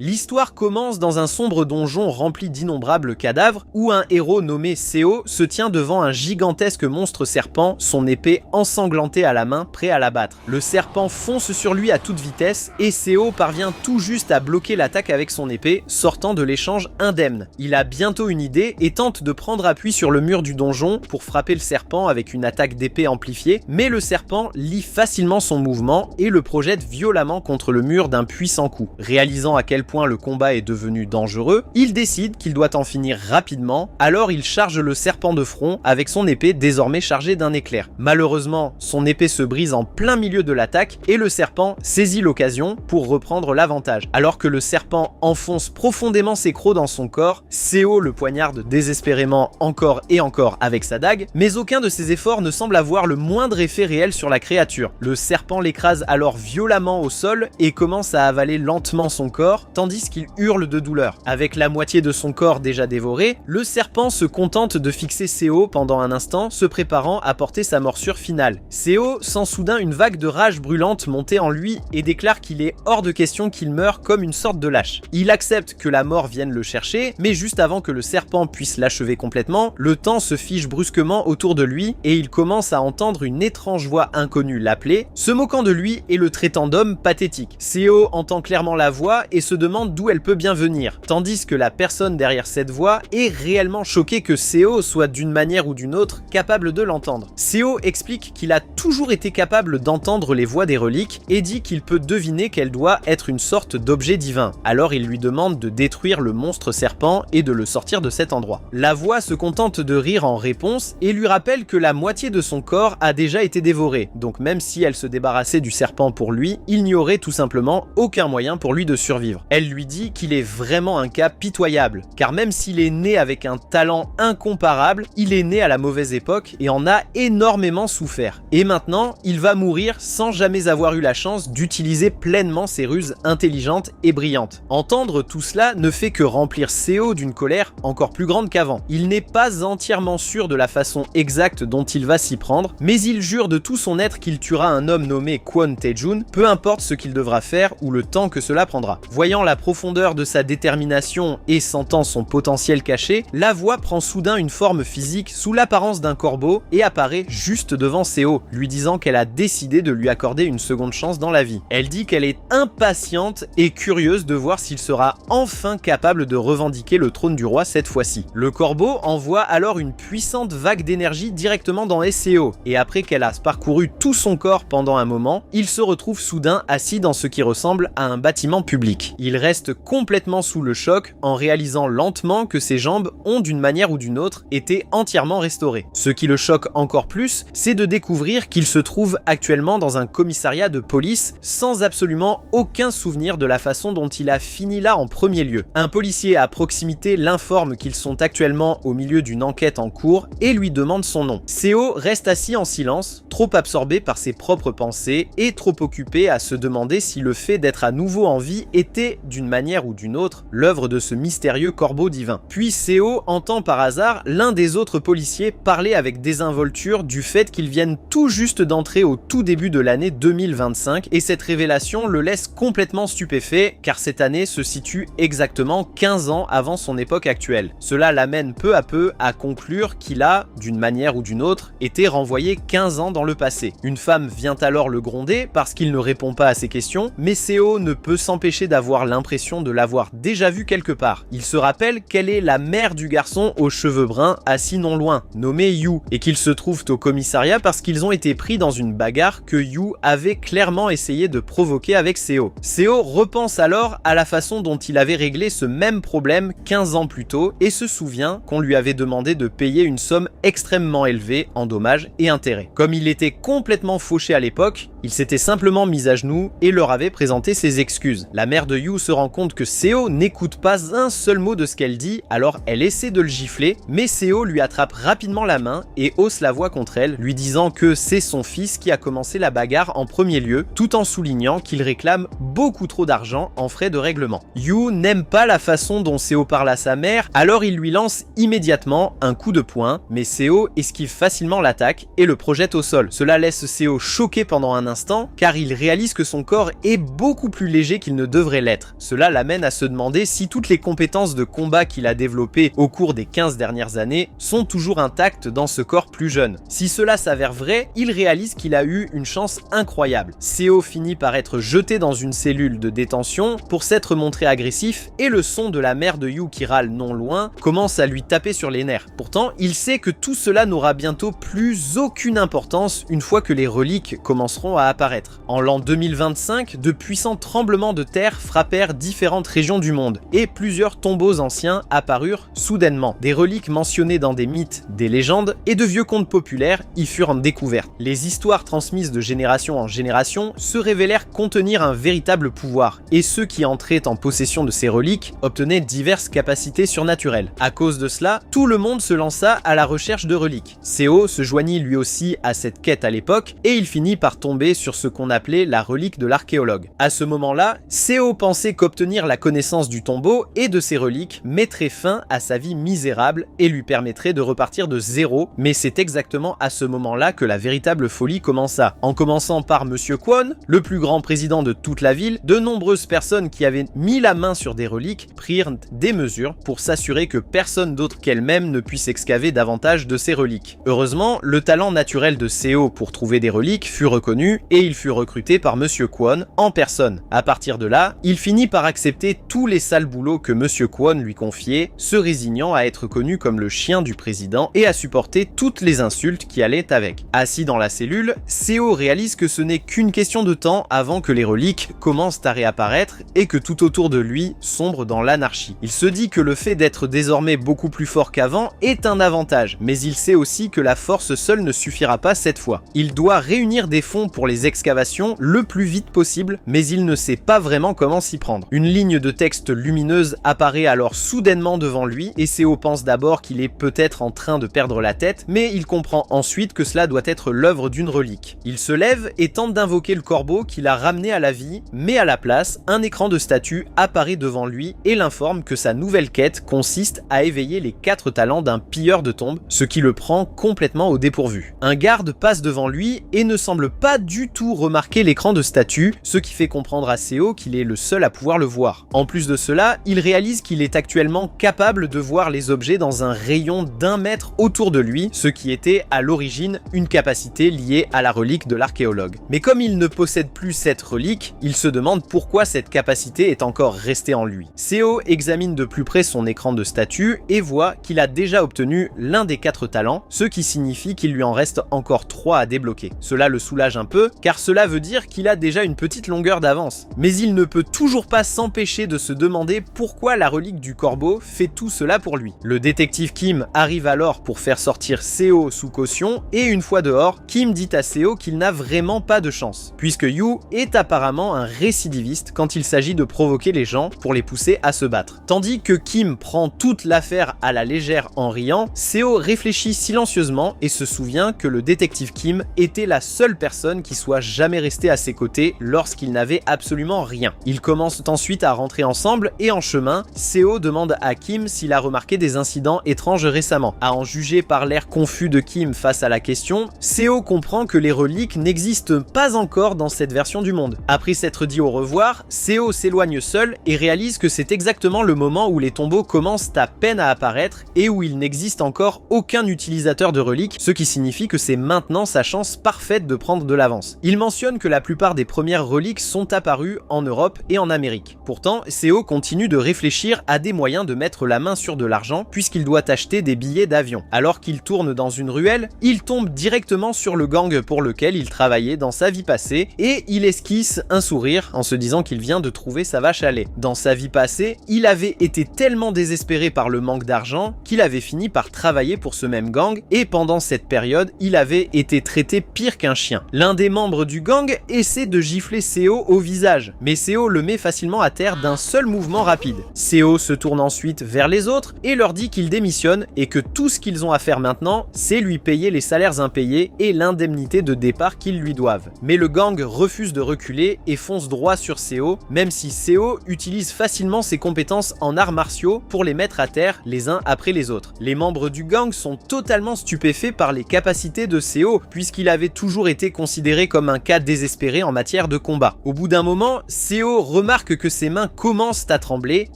L'histoire commence dans un sombre donjon rempli d'innombrables cadavres où un héros nommé Seo se tient devant un gigantesque monstre serpent, son épée ensanglantée à la main, prêt à l'abattre. Le serpent fonce sur lui à toute vitesse et Seo parvient tout juste à bloquer l'attaque avec son épée, sortant de l'échange indemne. Il a bientôt une idée et tente de prendre appui sur le mur du donjon pour frapper le serpent avec une attaque d'épée amplifiée, mais le serpent lit facilement son mouvement et le projette violemment contre le mur d'un puissant coup. Réalisant à quel point le combat est devenu dangereux, il décide qu'il doit en finir rapidement, alors il charge le serpent de front avec son épée désormais chargée d'un éclair. Malheureusement, son épée se brise en plein milieu de l'attaque et le serpent saisit l'occasion pour reprendre l'avantage. Alors que le serpent enfonce profondément ses crocs dans son corps, Seo le poignarde désespérément encore et encore avec sa dague, mais aucun de ses efforts ne semble avoir le moindre effet réel sur la créature. Le serpent l'écrase alors violemment au sol et commence à avaler lentement son corps, tandis qu'il hurle de douleur. Avec la moitié de son corps déjà dévoré, le serpent se contente de fixer Seo pendant un instant, se préparant à porter sa morsure finale. Seo sent soudain une vague de rage brûlante monter en lui et déclare qu'il est hors de question qu'il meure comme une sorte de lâche. Il accepte que la mort vienne le chercher, mais juste avant que le serpent puisse l'achever complètement, le temps se fige brusquement autour de lui et il commence à entendre une étrange voix inconnue l'appeler, se moquant de lui et le traitant d'homme pathétique. Seo entend clairement la voix et se demande d'où elle peut bien venir, tandis que la personne derrière cette voix est réellement choquée que Seo soit d'une manière ou d'une autre capable de l'entendre. Seo explique qu'il a toujours été capable d'entendre les voix des reliques et dit qu'il peut deviner qu'elle doit être une sorte d'objet divin. Alors il lui demande de détruire le monstre serpent et de le sortir de cet endroit. La voix se contente de rire en réponse et lui rappelle que la moitié de son corps a déjà été dévorée, donc même si elle se débarrassait du serpent pour lui, il n'y aurait tout simplement aucun moyen pour lui de survivre. Elle lui dit qu'il est vraiment un cas pitoyable, car même s'il est né avec un talent incomparable, il est né à la mauvaise époque et en a énormément souffert. Et maintenant, il va mourir sans jamais avoir eu la chance d'utiliser pleinement ses ruses intelligentes et brillantes. Entendre tout cela ne fait que remplir Seo d'une colère encore plus grande qu'avant. Il n'est pas entièrement sûr de la façon exacte dont il va s'y prendre, mais il jure de tout son être qu'il tuera un homme nommé Kwon Tae-jun, peu importe ce qu'il devra faire ou le temps que cela prendra. Voyant la profondeur de sa détermination et sentant son potentiel caché, la voix prend soudain une forme physique sous l'apparence d'un corbeau et apparaît juste devant Seo, lui disant qu'elle a décidé de lui accorder une seconde chance dans la vie. Elle dit qu'elle est impatiente et curieuse de voir s'il sera enfin capable de revendiquer le trône du roi cette fois-ci. Le corbeau envoie alors une puissante vague d'énergie directement dans Seo, et après qu'elle a parcouru tout son corps pendant un moment, il se retrouve soudain assis dans ce qui ressemble à un bâtiment public. Il reste complètement sous le choc en réalisant lentement que ses jambes ont d'une manière ou d'une autre été entièrement restaurées. Ce qui le choque encore plus, c'est de découvrir qu'il se trouve actuellement dans un commissariat de police sans absolument aucun souvenir de la façon dont il a fini là en premier lieu. Un policier à proximité l'informe qu'ils sont actuellement au milieu d'une enquête en cours et lui demande son nom. Seo reste assis en silence, trop absorbé par ses propres pensées et trop occupé à se demander si le fait d'être à nouveau en vie était, d'une manière ou d'une autre, l'œuvre de ce mystérieux corbeau divin. Puis Seo entend par hasard l'un des autres policiers parler avec désinvolture du fait qu'ils viennent tout juste d'entrer au tout début de l'année 2025 et cette révélation le laisse complètement stupéfait car cette année se situe exactement 15 ans avant son époque actuelle. Cela l'amène peu à peu à conclure qu'il a, d'une manière ou d'une autre, été renvoyé 15 ans dans le passé. Une femme vient alors le gronder parce qu'il ne répond pas à ses questions, mais Seo ne peut s'empêcher d'avoir l'impression de l'avoir déjà vu quelque part. Il se rappelle qu'elle est la mère du garçon aux cheveux bruns assis non loin, nommé Yu, et qu'ils se trouvent au commissariat parce qu'ils ont été pris dans une bagarre que Yu avait clairement essayé de provoquer avec Seo. Seo repense alors à la façon dont il avait réglé ce même problème 15 ans plus tôt et se souvient qu'on lui avait demandé de payer une somme extrêmement élevée en dommages et intérêts. Comme il était complètement fauché à l'époque, il s'était simplement mis à genoux et leur avait présenté ses excuses. La mère de Yu se rend compte que Seo n'écoute pas un seul mot de ce qu'elle dit, alors elle essaie de le gifler, mais Seo lui attrape rapidement la main et hausse la voix contre elle, lui disant que c'est son fils qui a commencé la bagarre en premier lieu, tout en soulignant qu'il réclame beaucoup trop d'argent en frais de règlement. Yu n'aime pas la façon dont Seo parle à sa mère, alors il lui lance immédiatement un coup de poing, mais Seo esquive facilement l'attaque et le projette au sol. Cela laisse Seo choqué pendant un instant, car il réalise que son corps est beaucoup plus léger qu'il ne devrait l'être. Cela l'amène à se demander si toutes les compétences de combat qu'il a développées au cours des 15 dernières années sont toujours intactes dans ce corps plus jeune. Si cela s'avère vrai, il réalise qu'il a eu une chance incroyable. Seo finit par être jeté dans une cellule de détention pour s'être montré agressif et le son de la mère de Yu qui râle non loin commence à lui taper sur les nerfs. Pourtant, il sait que tout cela n'aura bientôt plus aucune importance une fois que les reliques commenceront à apparaître. En l'an 2025, de puissants tremblements de terre frappèrent différentes régions du monde et plusieurs tombeaux anciens apparurent soudainement. Des reliques mentionnées dans des mythes, des légendes et de vieux contes populaires y furent découvertes. Les histoires transmises de génération en génération se révélèrent contenir un véritable pouvoir et ceux qui entraient en possession de ces reliques obtenaient diverses capacités surnaturelles. À cause de cela, tout le monde se lança à la recherche de reliques. Seo se joignit lui aussi à cette quête à l'époque et il finit par tomber sur ce qu'on appelait la relique de l'archéologue. À ce moment-là, Seo pensait qu'obtenir la connaissance du tombeau et de ses reliques mettrait fin à sa vie misérable et lui permettrait de repartir de zéro, mais c'est exactement à ce moment-là que la véritable folie commença. En commençant par Monsieur Kwon, le plus grand président de toute la ville, de nombreuses personnes qui avaient mis la main sur des reliques prirent des mesures pour s'assurer que personne d'autre qu'elle-même ne puisse excaver davantage de ces reliques. Heureusement, le talent naturel de Seo pour trouver des reliques fut reconnu et il fut recruté par Monsieur Kwon en personne. À partir de là, il finit par accepter tous les sales boulots que Monsieur Kwon lui confiait, se résignant à être connu comme le chien du président et à supporter toutes les insultes qui allaient avec. Assis dans la cellule, Seo réalise que ce n'est qu'une question de temps avant que les reliques commencent à réapparaître et que tout autour de lui sombre dans l'anarchie. Il se dit que le fait d'être désormais beaucoup plus fort qu'avant est un avantage, mais il sait aussi que la force seule ne suffira pas cette fois. Il doit réunir des fonds pour les excavations le plus vite possible, mais il ne sait pas vraiment comment s'y prendre. Une ligne de texte lumineuse apparaît alors soudainement devant lui et Seo pense d'abord qu'il est peut-être en train de perdre la tête, mais il comprend ensuite que cela doit être l'œuvre d'une relique. Il se lève et tente d'invoquer le corbeau qui l'a ramené à la vie, mais à la place, un écran de statue apparaît devant lui et l'informe que sa nouvelle quête consiste à éveiller les 4 talents d'un pilleur de tombes, ce qui le prend complètement au dépourvu. Un garde passe devant lui et ne semble pas du tout remarquer l'écran de statue, ce qui fait comprendre à Seo qu'il est le seul à pouvoir le voir. En plus de cela, il réalise qu'il est actuellement capable de voir les objets dans un rayon d'1 mètre autour de lui, ce qui était à l'origine une capacité liée à la relique de l'archéologue. Mais comme il ne possède plus cette relique, il se demande pourquoi cette capacité est encore restée en lui. Seo examine de plus près son écran de statue et voit qu'il a déjà obtenu l'un des 4 talents, ce qui signifie qu'il lui en reste encore 3 à débloquer. Cela le soulage un peu, car cela veut dire qu'il a déjà une petite longueur d'avance. Mais il ne peut toujours pas s'empêcher de se demander pourquoi la relique du corbeau fait tout cela pour lui. Le détective Kim arrive alors pour faire sortir Seo sous caution et une fois dehors, Kim dit à Seo qu'il n'a vraiment pas de chance, puisque Yu est apparemment un récidiviste quand il s'agit de provoquer les gens pour les pousser à se battre. Tandis que Kim prend toute l'affaire à la légère en riant, Seo réfléchit silencieusement et se souvient que le détective Kim était la seule personne qui soit jamais restée à ses côtés lorsqu'il n'avait absolument rien. Ils commencent ensuite à rentrer ensemble et en chemin, Seo demande à Kim s'il a remarqué des incidents étranges récemment. À en juger par l'air confus de Kim face à la question, Seo comprend que les reliques n'existent pas encore dans cette version du monde. Après s'être dit au revoir, Seo s'éloigne seul et réalise que c'est exactement le moment où les tombeaux commencent à peine à apparaître et où il n'existe encore aucun utilisateur de reliques, ce qui signifie que c'est maintenant sa chance parfaite de prendre de l'avance. Il mentionne que la plupart des premières reliques sont apparues en Europe et en Amérique. Pourtant, Seo continue de réfléchir à des moyens de mettre la main sur de l'argent puisqu'il doit acheter des billets d'avion. Alors qu'il tourne dans une ruelle, il tombe directement sur le gang pour lequel il travaillait dans sa vie passée et il esquisse un sourire en se disant qu'il vient de trouver sa vache à lait. Dans sa vie passée, il avait été tellement désespéré par le manque d'argent qu'il avait fini par travailler pour ce même gang et pendant cette période, il avait été traité pire qu'un chien. L'un des membres du gang essaie de gifler Seo au visage, mais Seo le met facilement à terre d'un seul mouvement rapide. Seo se tourne ensuite vers les autres et leur dit qu'il démissionne et que tout ce qu'ils ont à faire maintenant, c'est lui payer les salaires impayés et l'indemnité de départ qu'ils lui doivent. Mais le gang refuse de reculer et fonce droit sur Seo, même si Seo utilise facilement ses compétences en arts martiaux pour les mettre à terre les uns après les autres. Les membres du gang sont totalement stupéfaits par les capacités de Seo, puisqu'il avait toujours été considéré considéré comme un cas désespéré en matière de combat. Au bout d'un moment, Seo remarque que ses mains commencent à trembler,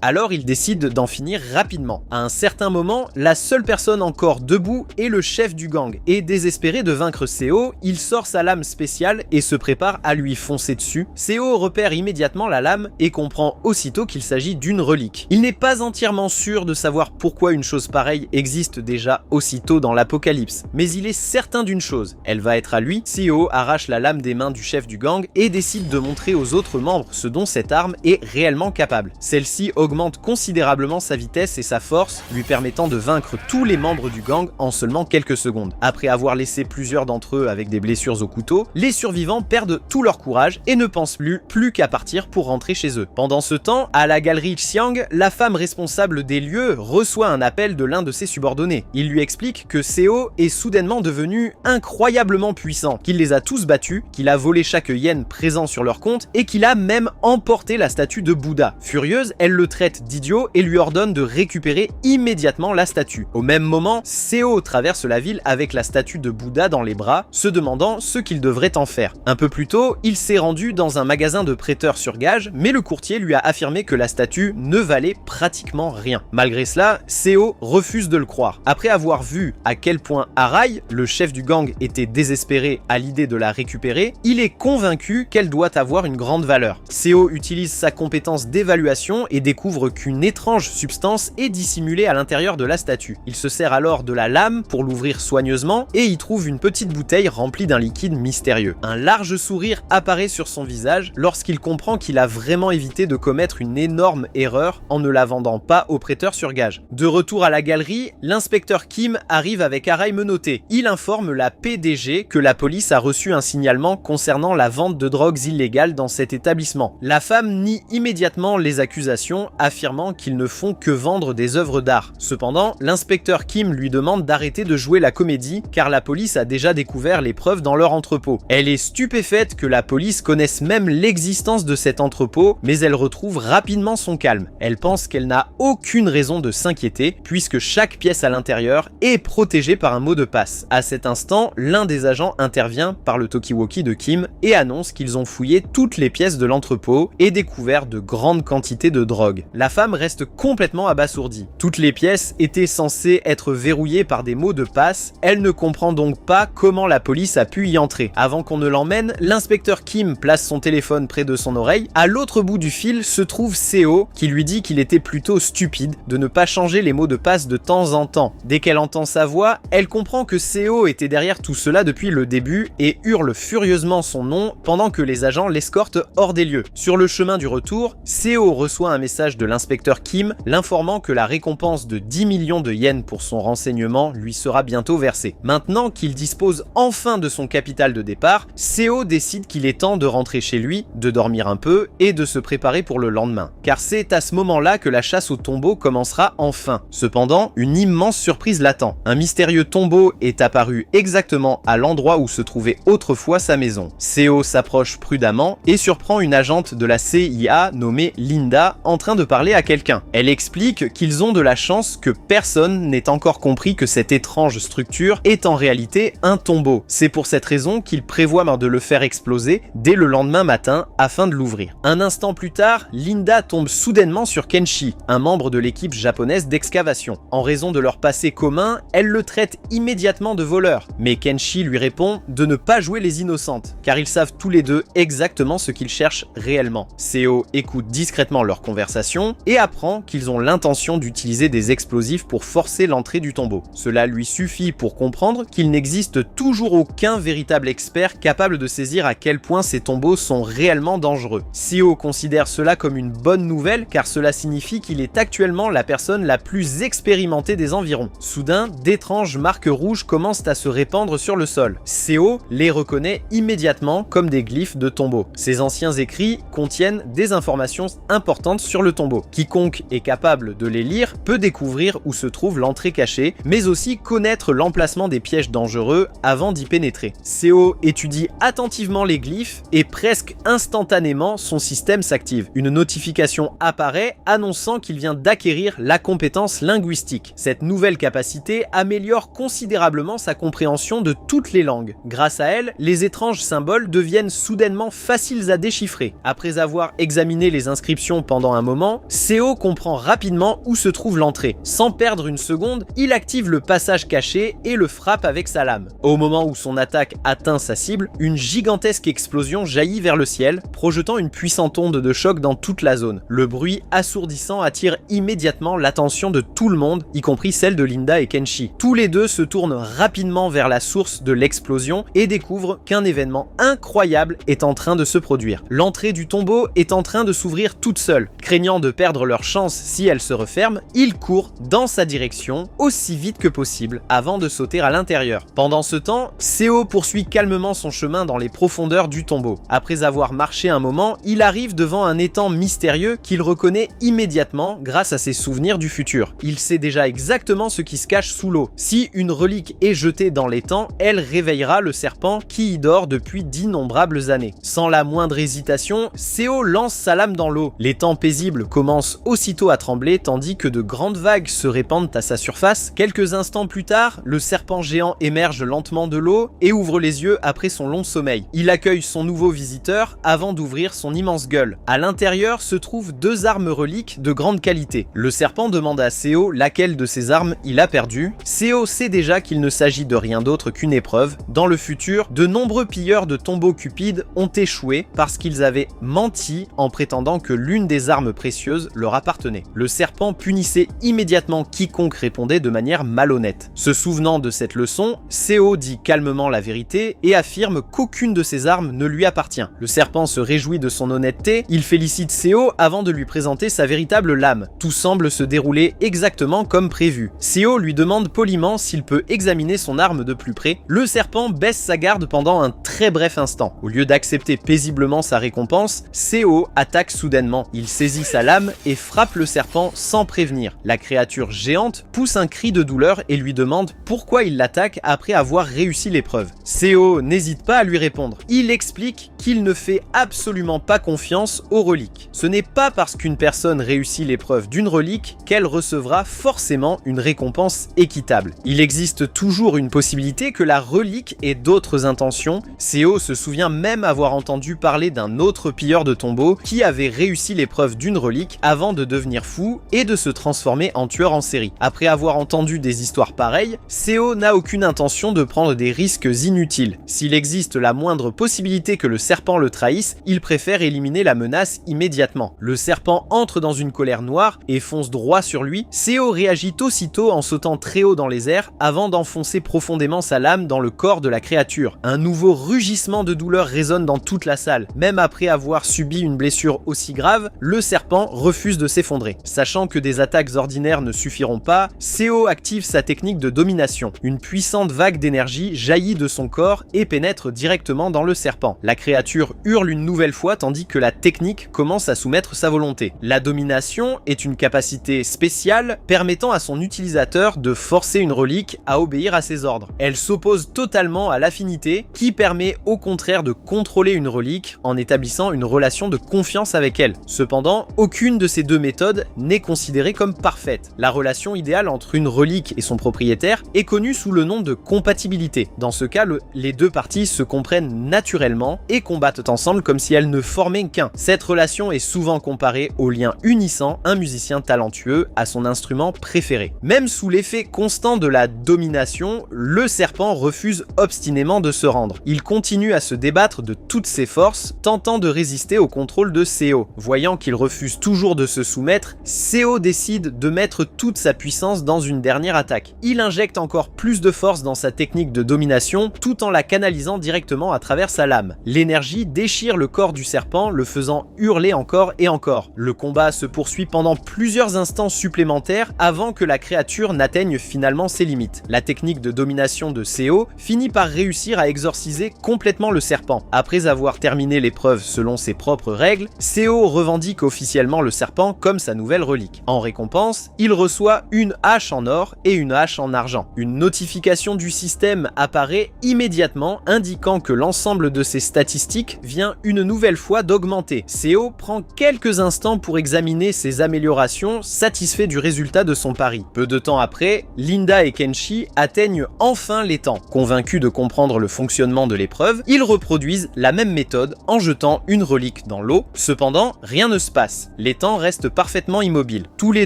alors il décide d'en finir rapidement. À un certain moment, la seule personne encore debout est le chef du gang, et désespéré de vaincre Seo, il sort sa lame spéciale et se prépare à lui foncer dessus. Seo repère immédiatement la lame et comprend aussitôt qu'il s'agit d'une relique. Il n'est pas entièrement sûr de savoir pourquoi une chose pareille existe déjà aussitôt dans l'Apocalypse, mais il est certain d'une chose, elle va être à lui. Seo arrache la lame des mains du chef du gang et décide de montrer aux autres membres ce dont cette arme est réellement capable. Celle-ci augmente considérablement sa vitesse et sa force, lui permettant de vaincre tous les membres du gang en seulement quelques secondes. Après avoir laissé plusieurs d'entre eux avec des blessures au couteau, les survivants perdent tout leur courage et ne pensent plus qu'à partir pour rentrer chez eux. Pendant ce temps, à la galerie Xiang, la femme responsable des lieux reçoit un appel de l'un de ses subordonnés. Il lui explique que Seo est soudainement devenu incroyablement puissant, qu'il les a tous battus, qu'il a volé chaque yen présent sur leur compte et qu'il a même emporté la statue de Bouddha. Furieuse, elle le traite d'idiot et lui ordonne de récupérer immédiatement la statue. Au même moment, Seo traverse la ville avec la statue de Bouddha dans les bras, se demandant ce qu'il devrait en faire. Un peu plus tôt, il s'est rendu dans un magasin de prêteurs sur gage, mais le courtier lui a affirmé que la statue ne valait pratiquement rien. Malgré cela, Seo refuse de le croire. Après avoir vu à quel point Arai, le chef du gang, était désespéré à l'idée de la récupérer, il est convaincu qu'elle doit avoir une grande valeur. Seo utilise sa compétence d'évaluation et découvre qu'une étrange substance est dissimulée à l'intérieur de la statue. Il se sert alors de la lame pour l'ouvrir soigneusement et y trouve une petite bouteille remplie d'un liquide mystérieux. Un large sourire apparaît sur son visage lorsqu'il comprend qu'il a vraiment évité de commettre une énorme erreur en ne la vendant pas au prêteur sur gage. De retour à la galerie, l'inspecteur Kim arrive avec Arai menotté. Il informe la PDG que la police a reçu un signalement concernant la vente de drogues illégales dans cet établissement. La femme nie immédiatement les accusations, affirmant qu'ils ne font que vendre des œuvres d'art. Cependant, l'inspecteur Kim lui demande d'arrêter de jouer la comédie car la police a déjà découvert les preuves dans leur entrepôt. Elle est stupéfaite que la police connaisse même l'existence de cet entrepôt, mais elle retrouve rapidement son calme. Elle pense qu'elle n'a aucune raison de s'inquiéter puisque chaque pièce à l'intérieur est protégée par un mot de passe. À cet instant, l'un des agents intervient par le talkie-walkie de Kim et annonce qu'ils ont fouillé toutes les pièces de l'entrepôt et découvert de grandes quantités de drogue. La femme reste complètement abasourdie. Toutes les pièces étaient censées être verrouillées par des mots de passe, elle ne comprend donc pas comment la police a pu y entrer. Avant qu'on ne l'emmène, l'inspecteur Kim place son téléphone près de son oreille. À l'autre bout du fil se trouve Seo qui lui dit qu'il était plutôt stupide de ne pas changer les mots de passe de temps en temps. Dès qu'elle entend sa voix, elle comprend que Seo était derrière tout cela depuis le début et hurle furieusement son nom pendant que les agents l'escortent hors des lieux. Sur le chemin du retour, Seo reçoit un message de l'inspecteur Kim l'informant que la récompense de 10 millions de yens pour son renseignement lui sera bientôt versée. Maintenant qu'il dispose enfin de son capital de départ, Seo décide qu'il est temps de rentrer chez lui, de dormir un peu et de se préparer pour le lendemain. Car c'est à ce moment-là que la chasse au tombeau commencera enfin. Cependant, une immense surprise l'attend. Un mystérieux tombeau est apparu exactement à l'endroit où se trouvait autrefois sa maison. Seo s'approche prudemment et surprend une agente de la CIA nommée Linda en train de parler à quelqu'un. Elle explique qu'ils ont de la chance que personne n'ait encore compris que cette étrange structure est en réalité un tombeau. C'est pour cette raison qu'ils prévoient de le faire exploser dès le lendemain matin afin de l'ouvrir. Un instant plus tard, Linda tombe soudainement sur Kenshi, un membre de l'équipe japonaise d'excavation. En raison de leur passé commun, elle le traite immédiatement de voleur, mais Kenshi lui répond de ne pas jouer les innocentes, car ils savent tous les deux exactement ce qu'ils cherchent réellement. Seo écoute discrètement leur conversation et apprend qu'ils ont l'intention d'utiliser des explosifs pour forcer l'entrée du tombeau. Cela lui suffit pour comprendre qu'il n'existe toujours aucun véritable expert capable de saisir à quel point ces tombeaux sont réellement dangereux. Seo considère cela comme une bonne nouvelle car cela signifie qu'il est actuellement la personne la plus expérimentée des environs. Soudain, d'étranges marques rouges commencent à se répandre sur le sol. Seo les reconnaît immédiatement comme des glyphes de tombeaux. Ces anciens écrits contiennent des informations importantes sur le tombeau. Quiconque est capable de les lire peut découvrir où se trouve l'entrée cachée, mais aussi connaître l'emplacement des pièges dangereux avant d'y pénétrer. Seo étudie attentivement les glyphes et presque instantanément son système s'active. Une notification apparaît annonçant qu'il vient d'acquérir la compétence linguistique. Cette nouvelle capacité améliore considérablement sa compréhension de toutes les langues. Grâce à elle, les les étranges symboles deviennent soudainement faciles à déchiffrer. Après avoir examiné les inscriptions pendant un moment, Seo comprend rapidement où se trouve l'entrée. Sans perdre une seconde, il active le passage caché et le frappe avec sa lame. Au moment où son attaque atteint sa cible, une gigantesque explosion jaillit vers le ciel, projetant une puissante onde de choc dans toute la zone. Le bruit assourdissant attire immédiatement l'attention de tout le monde, y compris celle de Linda et Kenshi. Tous les deux se tournent rapidement vers la source de l'explosion et découvrent qu'un événement incroyable est en train de se produire. L'entrée du tombeau est en train de s'ouvrir toute seule. Craignant de perdre leur chance si elle se referme, ils courent dans sa direction aussi vite que possible avant de sauter à l'intérieur. Pendant ce temps, Seo poursuit calmement son chemin dans les profondeurs du tombeau. Après avoir marché un moment, il arrive devant un étang mystérieux qu'il reconnaît immédiatement grâce à ses souvenirs du futur. Il sait déjà exactement ce qui se cache sous l'eau. Si une relique est jetée dans l'étang, elle réveillera le serpent qui y dort depuis d'innombrables années. Sans la moindre hésitation, Seo lance sa lame dans l'eau. L'étang paisible commence aussitôt à trembler tandis que de grandes vagues se répandent à sa surface. Quelques instants plus tard, le serpent géant émerge lentement de l'eau et ouvre les yeux après son long sommeil. Il accueille son nouveau visiteur avant d'ouvrir son immense gueule. À l'intérieur se trouvent deux armes reliques de grande qualité. Le serpent demande à Seo laquelle de ces armes il a perdu. Seo sait déjà qu'il ne s'agit de rien d'autre qu'une épreuve. Dans le futur, de nombreux pilleurs de tombeaux cupides ont échoué parce qu'ils avaient menti en prétendant que l'une des armes précieuses leur appartenait. Le serpent punissait immédiatement quiconque répondait de manière malhonnête. Se souvenant de cette leçon, Seo dit calmement la vérité et affirme qu'aucune de ses armes ne lui appartient. Le serpent se réjouit de son honnêteté, il félicite Seo avant de lui présenter sa véritable lame. Tout semble se dérouler exactement comme prévu. Seo lui demande poliment s'il peut examiner son arme de plus près. Le serpent baisse sa garde pendant un très bref instant. Au lieu d'accepter paisiblement sa récompense, Seo attaque soudainement. Il saisit sa lame et frappe le serpent sans prévenir. La créature géante pousse un cri de douleur et lui demande pourquoi il l'attaque après avoir réussi l'épreuve. Seo n'hésite pas à lui répondre. Il explique qu'il ne fait absolument pas confiance aux reliques. Ce n'est pas parce qu'une personne réussit l'épreuve d'une relique qu'elle recevra forcément une récompense équitable. Il existe toujours une possibilité que la relique ait d'autres intentions. Seo se souvient même avoir entendu parler d'un autre pilleur de tombeaux qui avait réussi l'épreuve d'une relique avant de devenir fou et de se transformer en tueur en série. Après avoir entendu des histoires pareilles, Seo n'a aucune intention de prendre des risques inutiles. S'il existe la moindre possibilité que le serpent le trahisse, il préfère éliminer la menace immédiatement. Le serpent entre dans une colère noire et fonce droit sur lui. Seo réagit aussitôt en sautant très haut dans les airs avant d'enfoncer profondément sa lame dans le corps de la créature. Un nouveau rugissement de douleur résonne dans toute la salle. Même après avoir subi une blessure aussi grave, le serpent refuse de s'effondrer. Sachant que des attaques ordinaires ne suffiront pas, Seo active sa technique de domination. Une puissante vague d'énergie jaillit de son corps et pénètre directement dans le serpent. La créature hurle une nouvelle fois tandis que la technique commence à soumettre sa volonté. La domination est une capacité spéciale permettant à son utilisateur de forcer une relique à obéir à ses ordres. Elle s'oppose totalement à l'affinité qui permet au contraire de contrôler une relique en établissant une relation de confiance avec elle. Cependant, aucune de ces deux méthodes n'est considérée comme parfaite. La relation idéale entre une relique et son propriétaire est connue sous le nom de compatibilité. Dans ce cas, les deux parties se comprennent naturellement et combattent ensemble comme si elles ne formaient qu'un. Cette relation est souvent comparée au lien unissant un musicien talentueux à son instrument préféré. Même sous l'effet constant de la domination, le serpent refuse obstinément de se rendre. Il continue à se débattre de toutes ses forces, tentant de résister au contrôle de Seo. Voyant qu'il refuse toujours de se soumettre, Seo décide de mettre toute sa puissance dans une dernière attaque. Il injecte encore plus de force dans sa technique de domination tout en la canalisant directement à travers sa lame. L'énergie déchire le corps du serpent, le faisant hurler encore et encore. Le combat se poursuit pendant plusieurs instants supplémentaires avant que la créature n'atteigne finalement ses limites. La technique de domination de Seo finit par réussir à exorciser complètement le serpent. Après avoir terminé l'épreuve selon ses propres règles, Seo revendique officiellement le serpent comme sa nouvelle relique. En récompense, il reçoit une hache en or et une hache en argent. Une notification du système apparaît immédiatement indiquant que l'ensemble de ses statistiques vient une nouvelle fois d'augmenter. Seo prend quelques instants pour examiner ses améliorations, satisfait du résultat de son pari. Peu de temps après, Linda et Kenshi atteignent enfin l'étang. Convaincus de comprendre le fonctionnement fonctionnement de l'épreuve, ils reproduisent la même méthode en jetant une relique dans l'eau. Cependant, rien ne se passe. L'étang reste parfaitement immobile. Tous les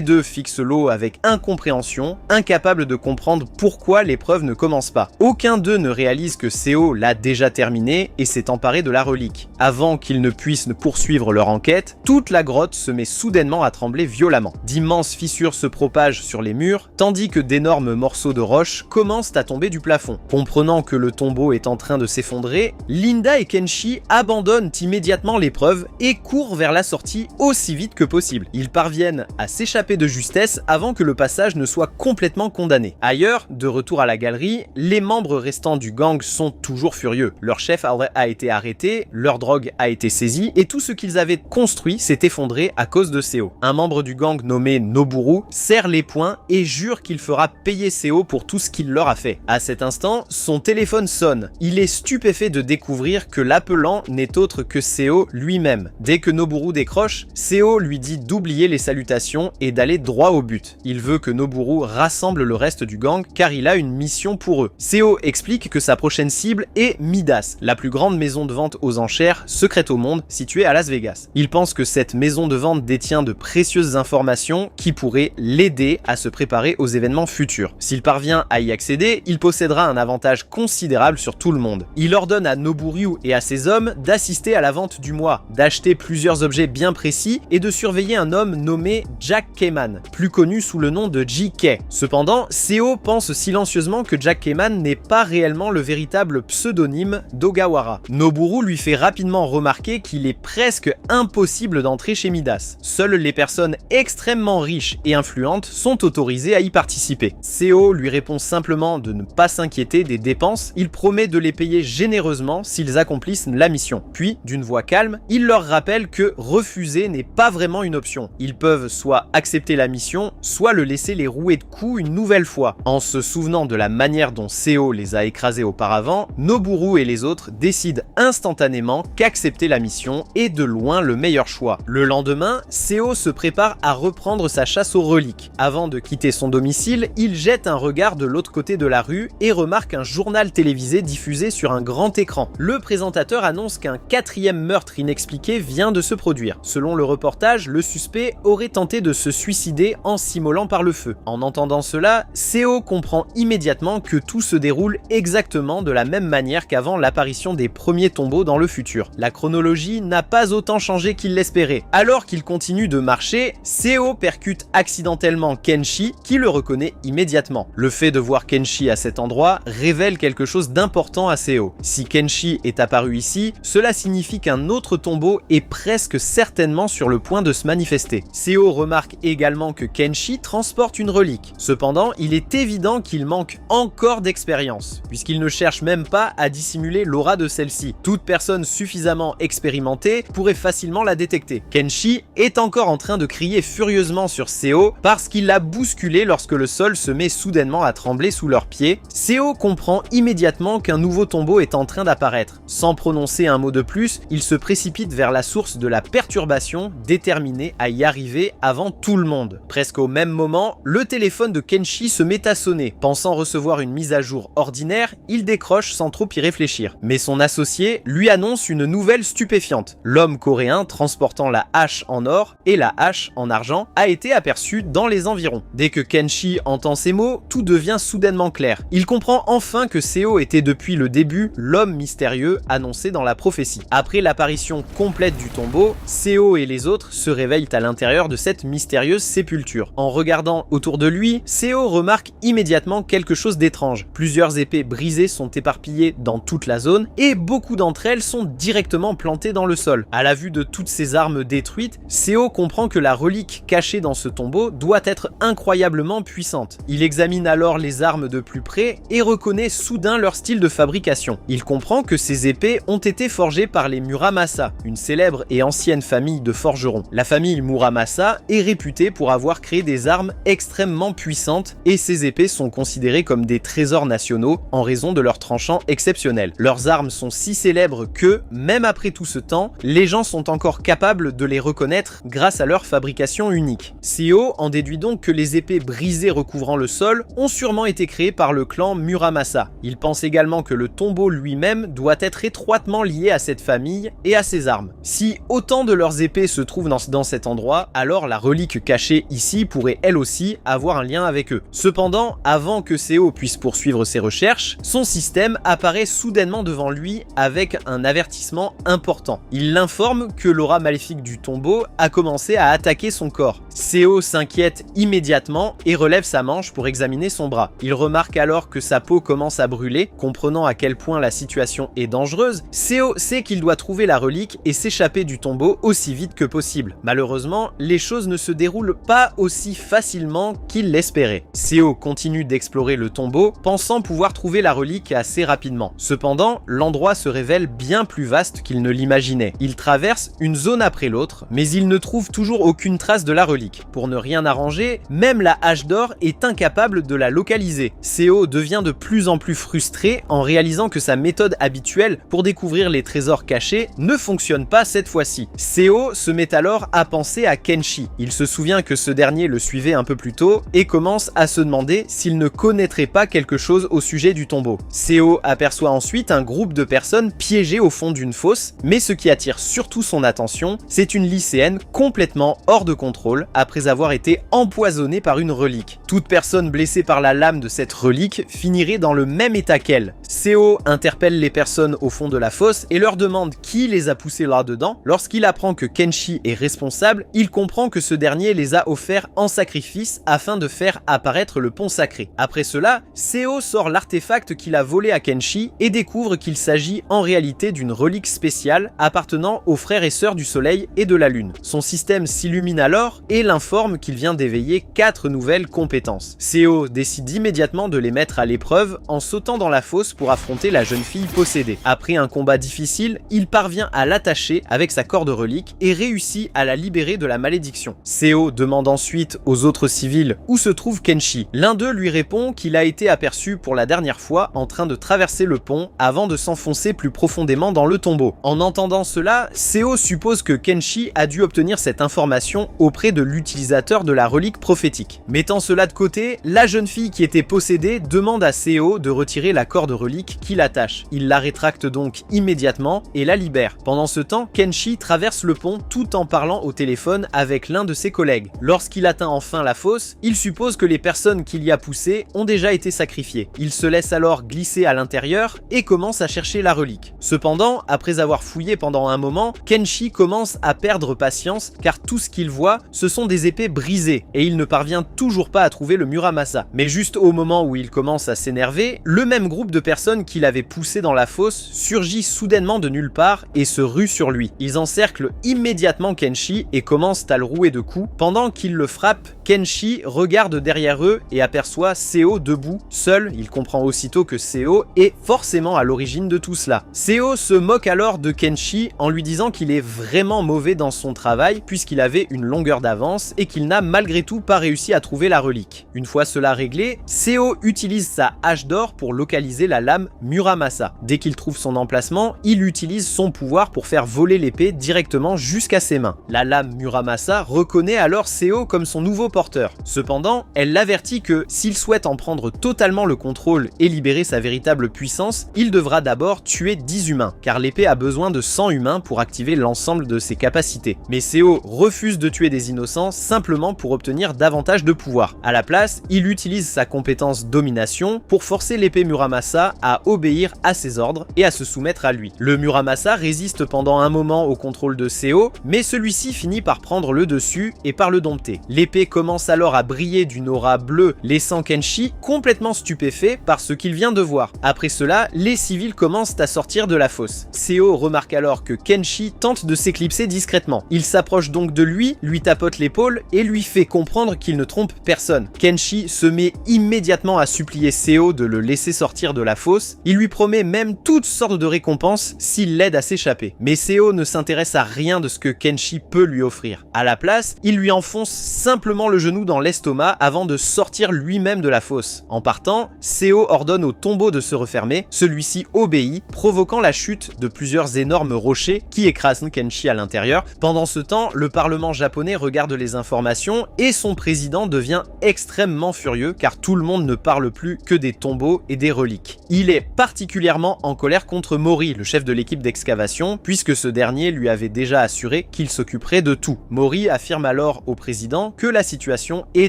deux fixent l'eau avec incompréhension, incapables de comprendre pourquoi l'épreuve ne commence pas. Aucun d'eux ne réalise que Seo l'a déjà terminé et s'est emparé de la relique. Avant qu'ils ne puissent poursuivre leur enquête, toute la grotte se met soudainement à trembler violemment. D'immenses fissures se propagent sur les murs, tandis que d'énormes morceaux de roche commencent à tomber du plafond. Comprenant que le tombeau est en train de s'effondrer, Linda et Kenshi abandonnent immédiatement l'épreuve et courent vers la sortie aussi vite que possible. Ils parviennent à s'échapper de justesse avant que le passage ne soit complètement condamné. Ailleurs, de retour à la galerie, les membres restants du gang sont toujours furieux. Leur chef a été arrêté, leur drogue a été saisie et tout ce qu'ils avaient construit s'est effondré à cause de Seo. Un membre du gang nommé Noburu serre les poings et jure qu'il fera payer Seo pour tout ce qu'il leur a fait. À cet instant, son téléphone sonne. Il est stupéfait de découvrir que l'appelant n'est autre que Seo lui-même. Dès que Noburu décroche, Seo lui dit d'oublier les salutations et d'aller droit au but. Il veut que Noburu rassemble le reste du gang car il a une mission pour eux. Seo explique que sa prochaine cible est Midas, la plus grande maison de vente aux enchères secrète au monde située à Las Vegas. Il pense que cette maison de vente détient de précieuses informations qui pourraient l'aider à se préparer aux événements futurs. S'il parvient à y accéder, il possédera un avantage considérable sur tout le monde. Il ordonne à Noburu et à ses hommes d'assister à la vente du mois, d'acheter plusieurs objets bien précis et de surveiller un homme nommé Jack Cayman, plus connu sous le nom de JK. Cependant, Seo pense silencieusement que Jack Cayman n'est pas réellement le véritable pseudonyme d'Ogawara. Noburu lui fait rapidement remarquer qu'il est presque impossible d'entrer chez Midas. Seules les personnes extrêmement riches et influentes sont autorisées à y participer. Seo lui répond simplement de ne pas s'inquiéter des dépenses, il promet de les payer généreusement s'ils accomplissent la mission. Puis, d'une voix calme, il leur rappelle que refuser n'est pas vraiment une option. Ils peuvent soit accepter la mission, soit le laisser les rouer de coups une nouvelle fois. En se souvenant de la manière dont Seo les a écrasés auparavant, Noburu et les autres décident instantanément qu'accepter la mission est de loin le meilleur choix. Le lendemain, Seo se prépare à reprendre sa chasse aux reliques. Avant de quitter son domicile, il jette un regard de l'autre côté de la rue et remarque un journal télévisé diffusé sur un grand écran. Le présentateur annonce qu'un 4e meurtre inexpliqué vient de se produire. Selon le reportage, le suspect aurait tenté de se suicider en s'immolant par le feu. En entendant cela, Seo comprend immédiatement que tout se déroule exactement de la même manière qu'avant l'apparition des premiers tombeaux dans le futur. La chronologie n'a pas autant changé qu'il l'espérait. Alors qu'il continue de marcher, Seo percute accidentellement Kenshi qui le reconnaît immédiatement. Le fait de voir Kenshi à cet endroit révèle quelque chose d'important à Seo. Si Kenshi est apparu ici, cela signifie qu'un autre tombeau est presque certainement sur le point de se manifester. Seo remarque également que Kenshi transporte une relique. Cependant, il est évident qu'il manque encore d'expérience, puisqu'il ne cherche même pas à dissimuler l'aura de celle-ci. Toute personne suffisamment expérimentée pourrait facilement la détecter. Kenshi est encore en train de crier furieusement sur Seo parce qu'il l'a bousculé lorsque le sol se met soudainement à trembler sous leurs pieds. Seo comprend immédiatement qu'un nouveau tombeau est en train d'apparaître. Sans prononcer un mot de plus, il se précipite vers la source de la perturbation, déterminé à y arriver avant tout le monde. Presque au même moment, le téléphone de Kenshi se met à sonner. Pensant recevoir une mise à jour ordinaire, il décroche sans trop y réfléchir. Mais son associé lui annonce une nouvelle stupéfiante. L'homme coréen transportant la hache en or et la hache en argent a été aperçu dans les environs. Dès que Kenshi entend ces mots, tout devient soudainement clair. Il comprend enfin que Seo était depuis le début l'homme mystérieux annoncé dans la prophétie. Après l'apparition complète du tombeau, Seo et les autres se réveillent à l'intérieur de cette mystérieuse sépulture. En regardant autour de lui, Seo remarque immédiatement quelque chose d'étrange. Plusieurs épées brisées sont éparpillées dans toute la zone et beaucoup d'entre elles sont directement plantées dans le sol. À la vue de toutes ces armes détruites, Seo comprend que la relique cachée dans ce tombeau doit être incroyablement puissante. Il examine alors les armes de plus près et reconnaît soudain leur style de fabrication. Il comprend que ces épées ont été forgées par les Muramasa, une célèbre et ancienne famille de forgerons. La famille Muramasa est réputée pour avoir créé des armes extrêmement puissantes et ces épées sont considérées comme des trésors nationaux en raison de leurs tranchants exceptionnels. Leurs armes sont si célèbres que, même après tout ce temps, les gens sont encore capables de les reconnaître grâce à leur fabrication unique. Seo en déduit donc que les épées brisées recouvrant le sol ont sûrement été créées par le clan Muramasa. Il pense également que le tombeau lui-même doit être étroitement lié à cette famille et à ses armes. Si autant de leurs épées se trouvent dans cet endroit, alors la relique cachée ici pourrait elle aussi avoir un lien avec eux. Cependant, avant que Seo puisse poursuivre ses recherches, son système apparaît soudainement devant lui avec un avertissement important. Il l'informe que l'aura maléfique du tombeau a commencé à attaquer son corps. Seo s'inquiète immédiatement et relève sa manche pour examiner son bras. Il remarque alors que sa peau commence à brûler, comprenant à quel point la situation est dangereuse. Seo sait qu'il doit trouver la relique et s'échapper du tombeau aussi vite que possible. Malheureusement, les choses ne se déroulent pas aussi facilement qu'il l'espérait. Seo continue d'explorer le tombeau, pensant pouvoir trouver la relique assez rapidement. Cependant, l'endroit se révèle bien plus vaste qu'il ne l'imaginait. Il traverse une zone après l'autre, mais il ne trouve toujours aucune trace de la relique. Pour ne rien arranger, même la hache d'or est incapable de la localiser. Seo devient de plus en plus frustré en réalisant que sa méthode habituelle pour découvrir les trésors cachés ne fonctionne pas cette fois-ci. Seo se met alors à penser à Kenshi. Il se souvient que ce dernier le suivait un peu plus tôt et commence à se demander s'il ne connaîtrait pas quelque chose au sujet du tombeau. Seo aperçoit ensuite un groupe de personnes piégées au fond d'une fosse, mais ce qui attire surtout son attention, c'est une lycéenne complètement hors de contrôle après avoir été empoisonnée par une relique. Toute personne blessée par la lame de cette relique finirait dans le même état qu'elle. Seo interpelle les personnes au fond de la fosse et leur demande qui les a poussées là-dedans. Lorsqu'il apprend que Kenshi est responsable, il comprend que ce dernier les a offerts en sacrifice afin de faire apparaître le pont sacré. Après cela, Seo sort l'artefact qu'il a volé à Kenshi et découvre qu'il s'agit en réalité d'une relique spéciale appartenant aux frères et sœurs du soleil et de la lune. Son système s'illumine alors et l'informe qu'il vient d'éveiller 4 nouvelles compétences. Seo décide immédiatement de les mettre à l'épreuve en sautant dans la fosse pour affronter la jeune fille possédée. Après un combat difficile, il parvient à l'attacher avec sa corde relique et réussit à la libérer de la malédiction. Seo demande ensuite aux autres civils où se trouve Kenshi. L'un d'eux lui répond qu'il a été aperçu pour la dernière fois en train de traverser le pont avant de s'enfoncer plus profondément dans le tombeau. En entendant cela, Seo suppose que Kenshi a dû obtenir cette information auprès de l'utilisateur de la relique prophétique. Mettant cela de côté, la jeune fille qui était possédée demande à Seo de retirer la corde relique qui l'attache. Il la rétracte donc immédiatement et la libère. Pendant ce temps, Kenshi traverse le pont tout en parlant au téléphone avec l'un de ses collègues. Lorsqu'il atteint enfin la fosse, il suppose que les personnes qu'il y a poussées ont déjà été sacrifiées. Il se laisse alors glisser à l'intérieur et commence à chercher la relique. Cependant, après avoir fouillé pendant un moment, Kenshi commence à perdre patience car tout ce qu'il voit, ce sont des épées brisées et il ne parvient toujours pas à trouver le Muramasa. Mais juste au moment où il commence à s'énerver, le même groupe de personnes qu'il avait poussé dans la fosse surgit soudainement de nulle part et se rue sur lui. Ils encerclent immédiatement Kenshi et commencent à le rouer de coups. Pendant qu'ils le frappent, Kenshi regarde derrière eux et aperçoit Seo debout, seul. Il comprend aussitôt que Seo est forcément à l'origine de tout cela. Seo se moque alors de Kenshi en lui disant qu'il est vraiment mauvais dans son travail puisqu'il avait une longueur d'avance et qu'il n'a malgré tout pas réussi à trouver la relique. Une fois cela réglé, Seo utilise sa hache d'or pour localiser la lame Muramasa. Dès qu'il trouve son emplacement, il utilise son pouvoir pour faire voler l'épée directement jusqu'à ses mains. La lame Muramasa reconnaît alors Seo comme son nouveau porteur. Cependant, elle l'avertit que s'il souhaite en prendre totalement le contrôle et libérer sa véritable puissance, il devra d'abord tuer 10 humains, car l'épée a besoin de 100 humains pour activer l'ensemble de ses capacités. Mais Seo refuse de tuer des innocents simplement pour obtenir davantage de pouvoir. À la place, il utilise sa compétence domination pour forcer l'épée Muramasa à obéir à ses ordres et à se soumettre à lui. Le Muramasa résiste pendant un moment au contrôle de Seo, mais celui-ci finit par prendre le dessus et par le dompter. L'épée commence alors à briller d'une aura bleue, laissant Kenshi complètement stupéfait par ce qu'il vient de voir. Après cela, les civils commencent à sortir de la fosse. Seo remarque alors que Kenshi tente de s'éclipser discrètement. Il s'approche donc de lui tapote l'épaule et lui fait comprendre qu'il ne trompe personne. Kenshi se met immédiatement à supplier Seo de le laisser sortir de la fosse. Il lui promet même toutes sortes de récompenses s'il l'aide à s'échapper. Mais Seo ne s'intéresse à rien de ce que Kenshi peut lui offrir. À la place, il lui enfonce simplement le le genou dans l'estomac avant de sortir lui-même de la fosse. En partant, Seo ordonne au tombeau de se refermer, celui-ci obéit, provoquant la chute de plusieurs énormes rochers qui écrasent Kenshi à l'intérieur. Pendant ce temps, le parlement japonais regarde les informations et son président devient extrêmement furieux car tout le monde ne parle plus que des tombeaux et des reliques. Il est particulièrement en colère contre Mori, le chef de l'équipe d'excavation, puisque ce dernier lui avait déjà assuré qu'il s'occuperait de tout. Mori affirme alors au président que la situation est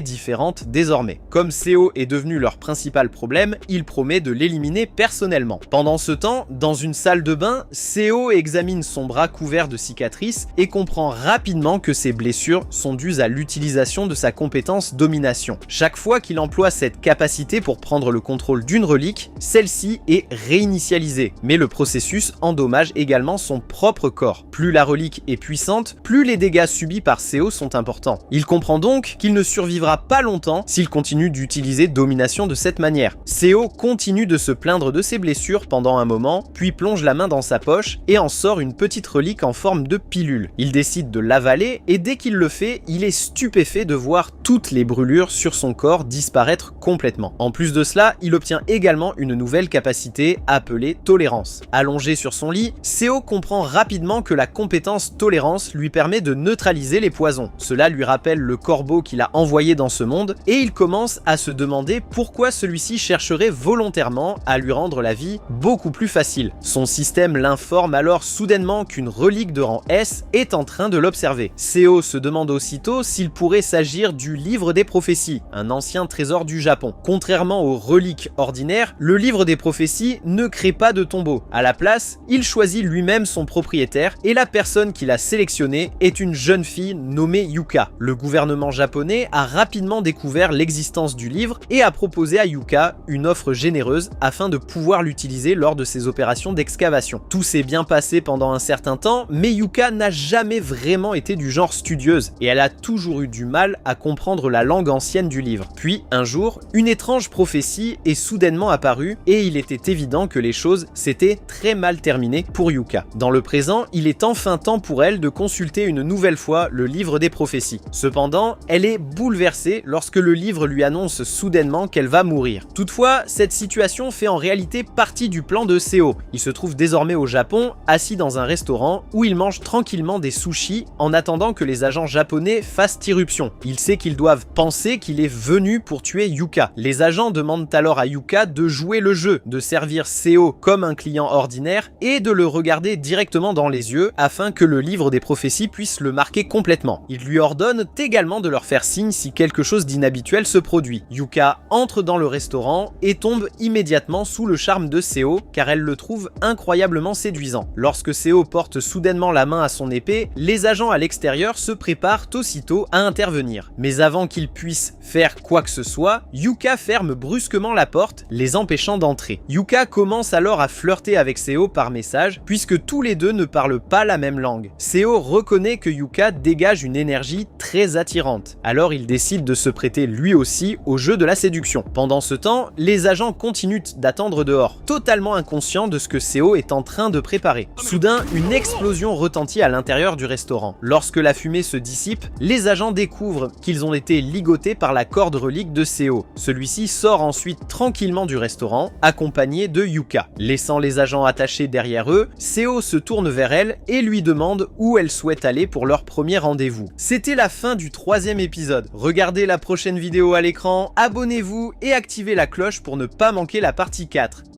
différente désormais. Comme Seo est devenu leur principal problème, il promet de l'éliminer personnellement. Pendant ce temps, dans une salle de bain, Seo examine son bras couvert de cicatrices et comprend rapidement que ses blessures sont dues à l'utilisation de sa compétence domination. Chaque fois qu'il emploie cette capacité pour prendre le contrôle d'une relique, celle-ci est réinitialisée, mais le processus endommage également son propre corps. Plus la relique est puissante, plus les dégâts subis par Seo sont importants. Il comprend donc qu'il ne survivra pas longtemps s'il continue d'utiliser domination de cette manière. Seo continue de se plaindre de ses blessures pendant un moment, puis plonge la main dans sa poche et en sort une petite relique en forme de pilule. Il décide de l'avaler et dès qu'il le fait, il est stupéfait de voir toutes les brûlures sur son corps disparaître complètement. En plus de cela, il obtient également une nouvelle capacité appelée tolérance. Allongé sur son lit, Seo comprend rapidement que la compétence tolérance lui permet de neutraliser les poisons. Cela lui rappelle le corbeau qu'il a envoyé dans ce monde et il commence à se demander pourquoi celui-ci chercherait volontairement à lui rendre la vie beaucoup plus facile. Son système l'informe alors soudainement qu'une relique de rang S est en train de l'observer. Seo se demande aussitôt s'il pourrait s'agir du livre des prophéties, un ancien trésor du Japon. Contrairement aux reliques ordinaires, le livre des prophéties ne crée pas de tombeau. À la place, il choisit lui-même son propriétaire et la personne qu'il a sélectionnée est une jeune fille nommée Yuka. Le gouvernement japonais a rapidement découvert l'existence du livre et a proposé à Yuka une offre généreuse afin de pouvoir l'utiliser lors de ses opérations d'excavation. Tout s'est bien passé pendant un certain temps, mais Yuka n'a jamais vraiment été du genre studieuse et elle a toujours eu du mal à comprendre la langue ancienne du livre. Puis, un jour, une étrange prophétie est soudainement apparue et il était évident que les choses s'étaient très mal terminées pour Yuka. Dans le présent, il est enfin temps pour elle de consulter une nouvelle fois le livre des prophéties. Cependant, elle est bouleversée lorsque le livre lui annonce soudainement qu'elle va mourir. Toutefois, cette situation fait en réalité partie du plan de Seo. Il se trouve désormais au Japon, assis dans un restaurant où il mange tranquillement des sushis en attendant que les agents japonais fassent irruption. Ils savent qu'ils doivent penser qu'il est venu pour tuer Yuka. Les agents demandent alors à Yuka de jouer le jeu, de servir Seo comme un client ordinaire et de le regarder directement dans les yeux afin que le livre des prophéties puisse le marquer complètement. Ils lui ordonnent également de leur faire signe si quelque chose d'inhabituel se produit. Yuka entre dans le restaurant et tombe immédiatement sous le charme de Seo car elle le trouve incroyablement séduisant. Lorsque Seo porte soudainement la main à son épée, les agents à l'extérieur se préparent aussitôt à intervenir. Mais avant qu'ils puissent faire quoi que ce soit, Yuka ferme brusquement la porte, les empêchant d'entrer. Yuka commence alors à flirter avec Seo par message, puisque tous les deux ne parlent pas la même langue. Seo reconnaît que Yuka dégage une énergie très attirante, alors il décide de se prêter lui aussi au jeu de la séduction. Pendant ce temps, les agents continuent d'attendre dehors, totalement inconscients de ce que Seo est en train de préparer. Soudain, une explosion retentit à l'intérieur du restaurant. Lorsque la fumée se dissipe, les agents découvrent qu'ils ont été ligotés par la corde relique de Seo. Celui-ci sort ensuite tranquillement du restaurant, accompagné de Yuka. Laissant les agents attachés derrière eux, Seo se tourne vers elle et lui demande où elle souhaite aller pour leur premier rendez-vous. C'était la fin du 3e épisode. Regardez la prochaine vidéo à l'écran, abonnez-vous et activez la cloche pour ne pas manquer la partie 4.